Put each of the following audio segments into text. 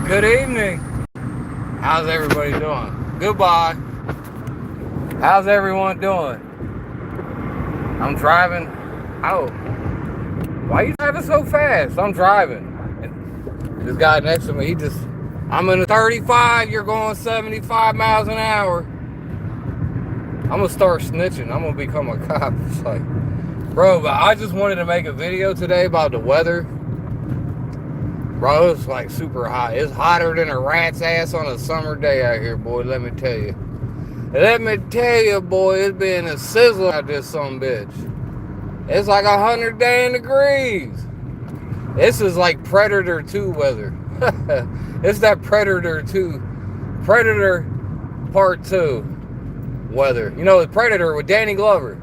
Good evening. How's everybody doing? Goodbye. How's everyone doing? I'm driving. Oh, why are you driving so fast? I'm driving. And this guy next to me, I'm in a 35, you're going 75 miles an hour. I'm gonna start snitching. I'm gonna become a cop. It's like, bro, but I just wanted to make a video today about the weather. Bro, it's like super hot. It's hotter than a rat's ass on a summer day out here, boy. Let me tell you. Let me tell you, boy, it's been a sizzle out this son bitch. It's like 100 damn degrees. This is like Predator 2 weather. It's that Predator 2. Predator Part 2 weather. You know, Predator with Danny Glover.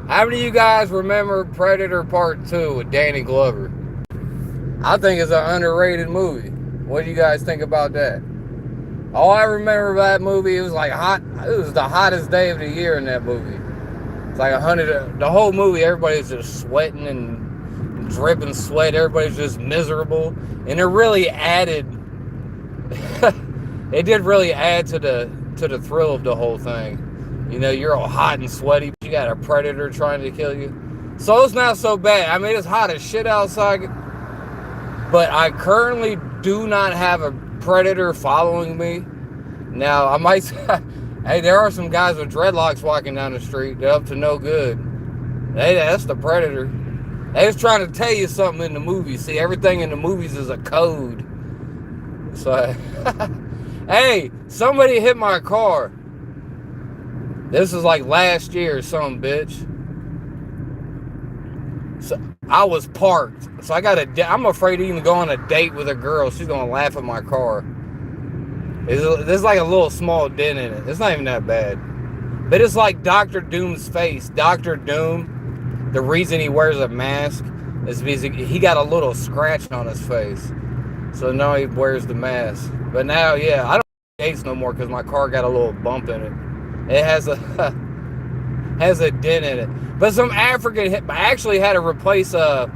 How many of you guys remember Predator Part 2 with Danny Glover? I think it's an underrated movie. What do you guys think about that? All I remember about that movie, it was like hot. It was the hottest day of the year in that movie. It's like 100. The whole movie, everybody's just sweating and dripping sweat. Everybody's just miserable, and it really added. It did really add to the thrill of the whole thing. You know, you're all hot and sweaty, but you got a predator trying to kill you. So it's not so bad. I mean, it's hot as shit outside. But I currently do not have a predator following me. Now, I might say, hey, there are some guys with dreadlocks walking down the street. They're up to no good. Hey, that's the predator. They was trying to tell you something in the movies. See, everything in the movies is a code. So, hey, somebody hit my car. This is like last year or something, bitch. So I was parked. So I'm afraid to even go on a date with a girl. She's going to laugh at my car. There's like a little small dent in it. It's not even that bad. But it's like Dr. Doom's face. Dr. Doom, the reason he wears a mask is because he got a little scratch on his face. So now he wears the mask. But now, yeah, I don't dates no more because my car got a little bump in it. It has a dent in it. But some African actually had to replace a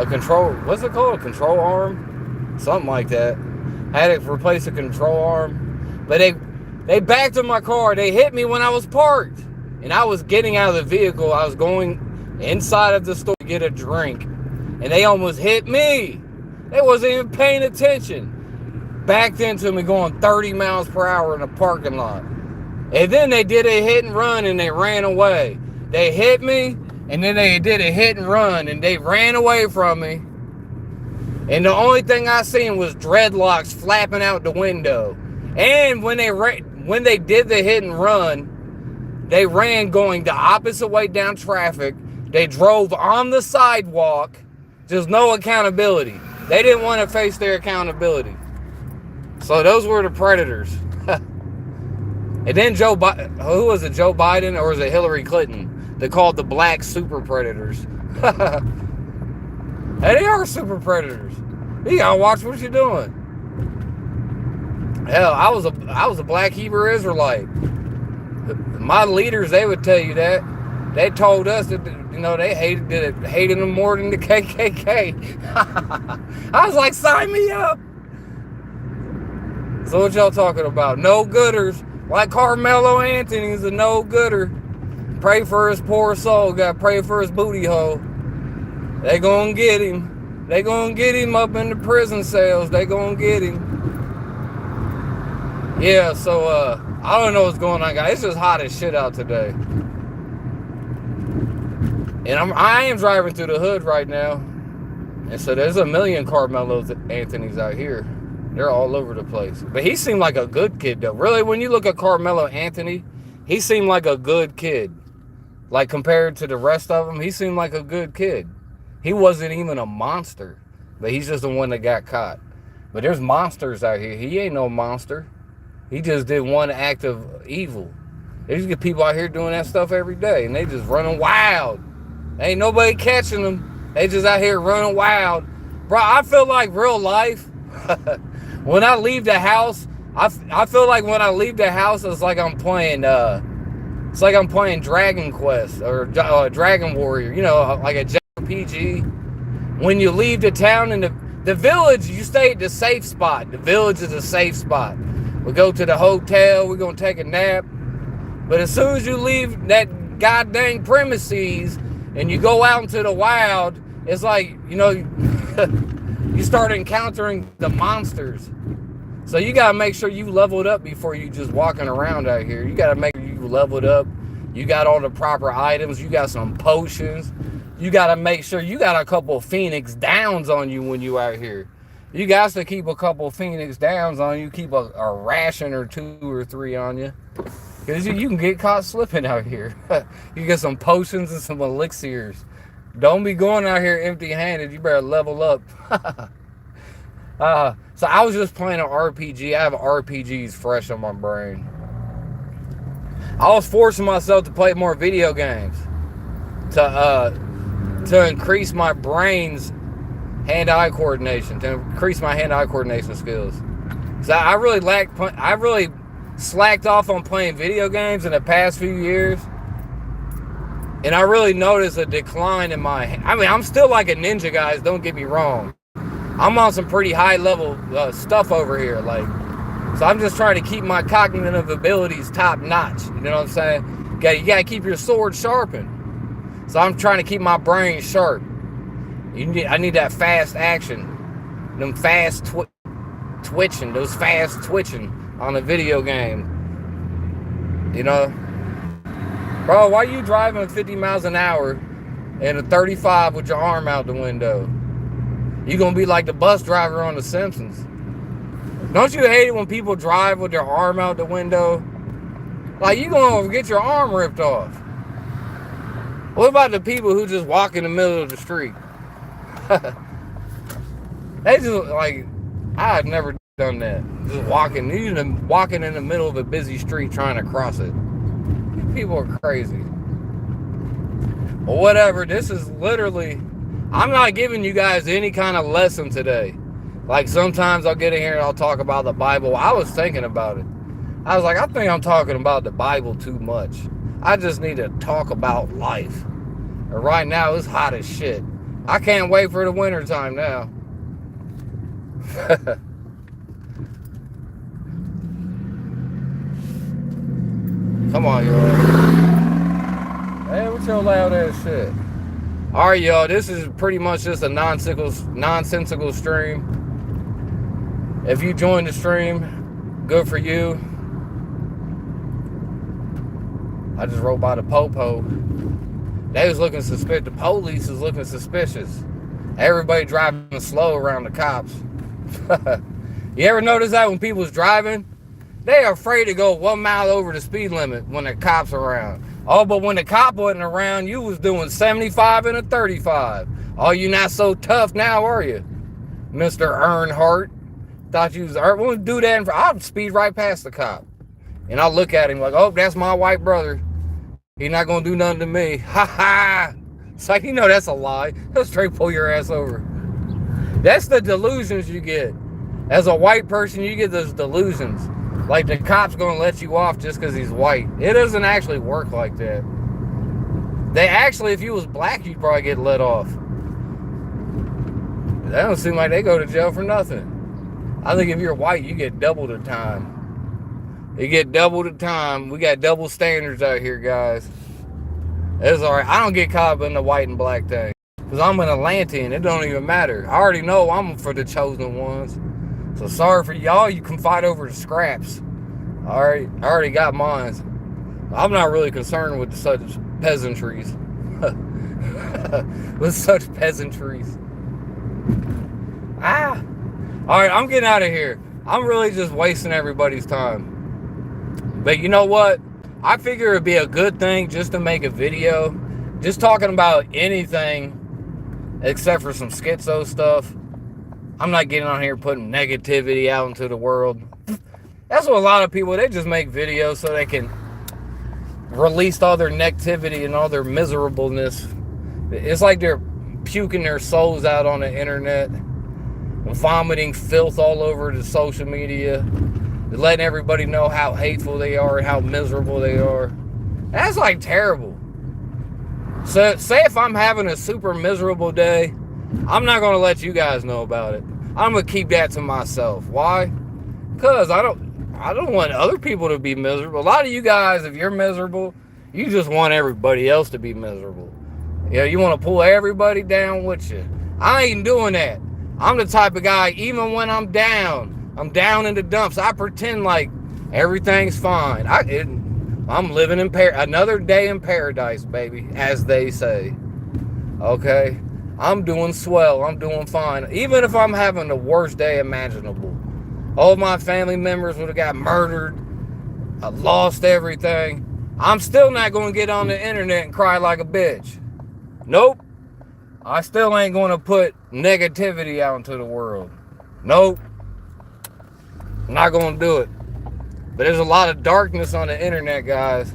control, what's it called? A control arm? Something like that. Had to replace a control arm. But they backed up my car. They hit me when I was parked. And I was getting out of the vehicle. I was going inside of the store to get a drink. And they almost hit me. They wasn't even paying attention. Backed into me going 30 miles per hour in a parking lot. And then they did a hit and run and they ran away. They hit me and then they did a hit and run and they ran away from me. And the only thing I seen was dreadlocks flapping out the window. And when they did the hit and run, they ran going the opposite way down traffic. They drove on the sidewalk. Just no accountability. They didn't want to face their accountability. So those were the predators. And then who was it, Joe Biden or was it Hillary Clinton? They called the black super predators. Hey, they are super predators. You gotta watch what you're doing. Hell, I was a black Hebrew Israelite. My leaders, they would tell you that. They told us that, you know, they hated them more than the KKK. I was like, sign me up. So what y'all talking about? No gooders. Like Carmelo Anthony's a no-gooder. Pray for his poor soul. Got to pray for his booty hole. They gonna get him. They gonna get him up in the prison cells. They gonna get him. Yeah, so, I don't know what's going on, guys. It's just hot as shit out today. And I am driving through the hood right now. And so there's a million Carmelo Anthony's out here. They're all over the place. But he seemed like a good kid, though. Really, when you look at Carmelo Anthony, he seemed like a good kid. Like, compared to the rest of them, he seemed like a good kid. He wasn't even a monster. But he's just the one that got caught. But there's monsters out here. He ain't no monster. He just did one act of evil. There's get people out here doing that stuff every day. And they just running wild. Ain't nobody catching them. They just out here running wild. Bro, I feel like real life... When I leave the house, I feel like when I leave the house, it's like I'm playing Dragon Quest or Dragon Warrior, you know, like a JRPG. When you leave the town and The village, you stay at the safe spot. The village is a safe spot. We go to the hotel, we're going to take a nap. But as soon as you leave that goddamn premises and you go out into the wild, it's like, you know, you start encountering the monsters. So you got to make sure you leveled up before you just walking around out here. You got to make sure you leveled up. You got all the proper items. You got some potions. You got to make sure you got a couple Phoenix Downs on you when you out here. You got to keep a couple Phoenix Downs on you. Keep a ration or 2 or 3 on you. Because you can get caught slipping out here. You get some potions and some elixirs. Don't be going out here empty-handed. You better level up. So I was just playing an RPG. I have RPGs fresh on my brain. I was forcing myself to play more video games to increase my brain's hand-eye coordination, to increase my hand-eye coordination skills. So I really slacked off on playing video games in the past few years, and I really noticed a decline in I'm still like a ninja, guys, don't get me wrong. I'm on some pretty high level stuff over here, so I'm just trying to keep my cognitive abilities top notch. You know what I'm saying? You gotta keep your sword sharpened. So I'm trying to keep my brain sharp. I need that fast action, them fast twitching, those fast twitching on a video game. You know, bro, why are you driving 50 miles an hour in a 35 with your arm out the window? You gonna be like the bus driver on The Simpsons. Don't you hate it when people drive with their arm out the window? Like, you gonna get your arm ripped off. What about the people who just walk in the middle of the street? They just, I've never done that. Just walking in the middle of a busy street trying to cross it. People are crazy. But whatever, this is literally, I'm not giving you guys any kind of lesson today. Like, sometimes I'll get in here and I'll talk about the Bible. I was thinking about it. I was like, I think I'm talking about the Bible too much. I just need to talk about life. And right now, it's hot as shit. I can't wait for the winter time now. Come on, y'all. Hey, what's your loud ass shit? Alright, y'all, this is pretty much just a nonsensical stream. If you joined the stream, good for you. I just rode by the Popo. They was looking suspicious. The police is looking suspicious. Everybody driving slow around the cops. You ever notice that when people's driving? They are afraid to go 1 mile over the speed limit when the cops are around. Oh, but when the cop wasn't around, you was doing 75 and a 35. Oh, you not so tough now, are you? Mr. Earnhardt. Thought you was, won't do that. I'll speed right past the cop. And I'll look at him like, oh, that's my white brother. He's not going to do nothing to me. Ha ha. It's like, you know that's a lie. He'll straight pull your ass over. That's the delusions you get. As a white person, you get those delusions. Like the cop's going to let you off just because he's white. It doesn't actually work like that. They actually, if you was black, you'd probably get let off. That don't seem like they go to jail for nothing. I think if you're white, you get double the time. You get double the time. We got double standards out here, guys. It's alright. I don't get caught up in the white and black thing. Because I'm an Atlantean. It don't even matter. I already know I'm for the chosen ones. So sorry for y'all. You can fight over the scraps. Alright. I already got mine. I'm not really concerned with such peasantries. With such peasantries. Alright, I'm getting out of here. I'm really just wasting everybody's time. But you know what? I figure it'd be a good thing just to make a video. Just talking about anything except for some schizo stuff. I'm not getting on here putting negativity out into the world. That's what a lot of people, they just make videos so they can release all their negativity and all their miserableness. It's like they're puking their souls out on the internet. Vomiting filth all over the social media, letting everybody know how hateful they are and how miserable they are. That's like terrible. So say if I'm having a super miserable day, I'm not going to let you guys know about it. I'm gonna keep that to myself. Why? Because I don't want other people to be miserable. A lot of you guys, if you're miserable, you just want everybody else to be miserable. Yeah, you want to pull everybody down with you. I ain't doing that. I'm the type of guy, even when I'm down in the dumps, I pretend like everything's fine. I'm living in another day in paradise, baby, as they say. Okay? I'm doing swell. I'm doing fine. Even if I'm having the worst day imaginable. All my family members would have got murdered. I lost everything. I'm still not going to get on the internet and cry like a bitch. Nope. I still ain't going to put negativity out into the world. Nope. I'm not going to do it. But there's a lot of darkness on the internet, guys.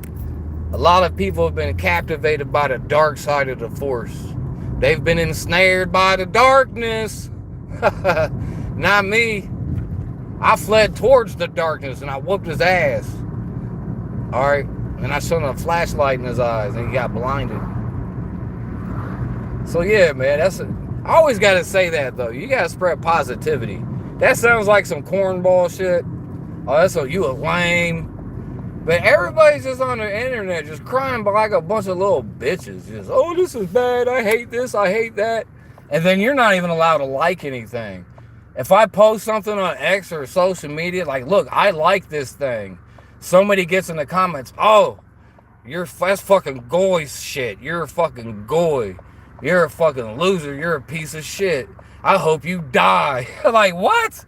A lot of people have been captivated by the dark side of the force. They've been ensnared by the darkness. Not me. I fled towards the darkness and I whooped his ass. Alright? And I shone a flashlight in his eyes and he got blinded. So yeah, man, I always gotta say that though. You gotta spread positivity. That sounds like some cornball shit. Oh, that's you a lame. But everybody's just on the internet just crying like a bunch of little bitches. Just, oh, this is bad. I hate this. I hate that. And then you're not even allowed to like anything. If I post something on X or social media, like, look, I like this thing. Somebody gets in the comments, oh, that's fucking goy shit. You're a fucking goy. You're a fucking loser. You're a piece of shit. I hope you die. Like, what?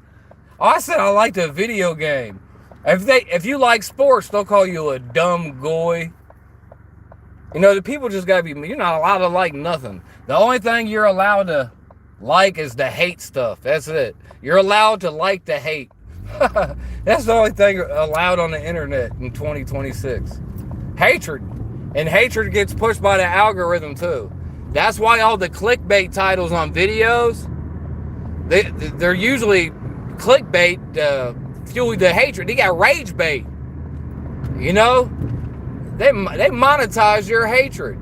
Oh, I said I liked a video game. If you like sports, they'll call you a dumb goy. You know, the people just gotta be, you're not allowed to like nothing. The only thing you're allowed to like is the hate stuff. That's it. You're allowed to like the hate. That's the only thing allowed on the internet in 2026. Hatred. And hatred gets pushed by the algorithm too. That's why all the clickbait titles on videos, they're usually clickbait, fuel the hatred. They got rage bait. You know? They monetize your hatred.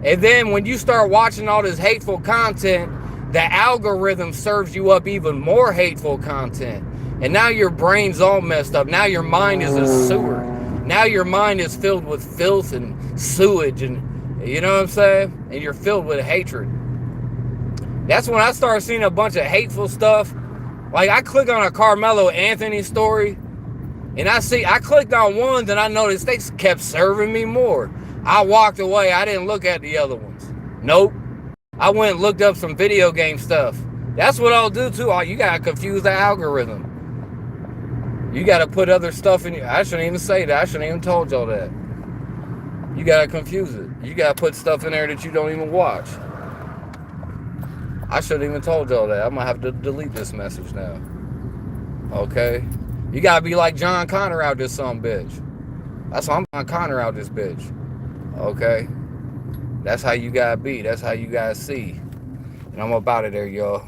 And then when you start watching all this hateful content, the algorithm serves you up even more hateful content. And now your brain's all messed up. Now your mind is a sewer. Now your mind is filled with filth and sewage and, you know what I'm saying? And you're filled with hatred. That's when I started seeing a bunch of hateful stuff. Like, I click on a Carmelo Anthony story, and I clicked on one, then I noticed they kept serving me more. I walked away. I didn't look at the other ones. Nope. I went and looked up some video game stuff. That's what I'll do, too. You got to confuse the algorithm. You got to put other stuff in. I shouldn't even say that. I shouldn't even told y'all that. You got to confuse it. You got to put stuff in there that you don't even watch. I shouldn't even told y'all that. I'm going to have to delete this message now. Okay? You got to be like John Connor out this son bitch. That's why I'm John Connor out this bitch. Okay? That's how you got to be. That's how you got to see. And I'm up out of there, y'all.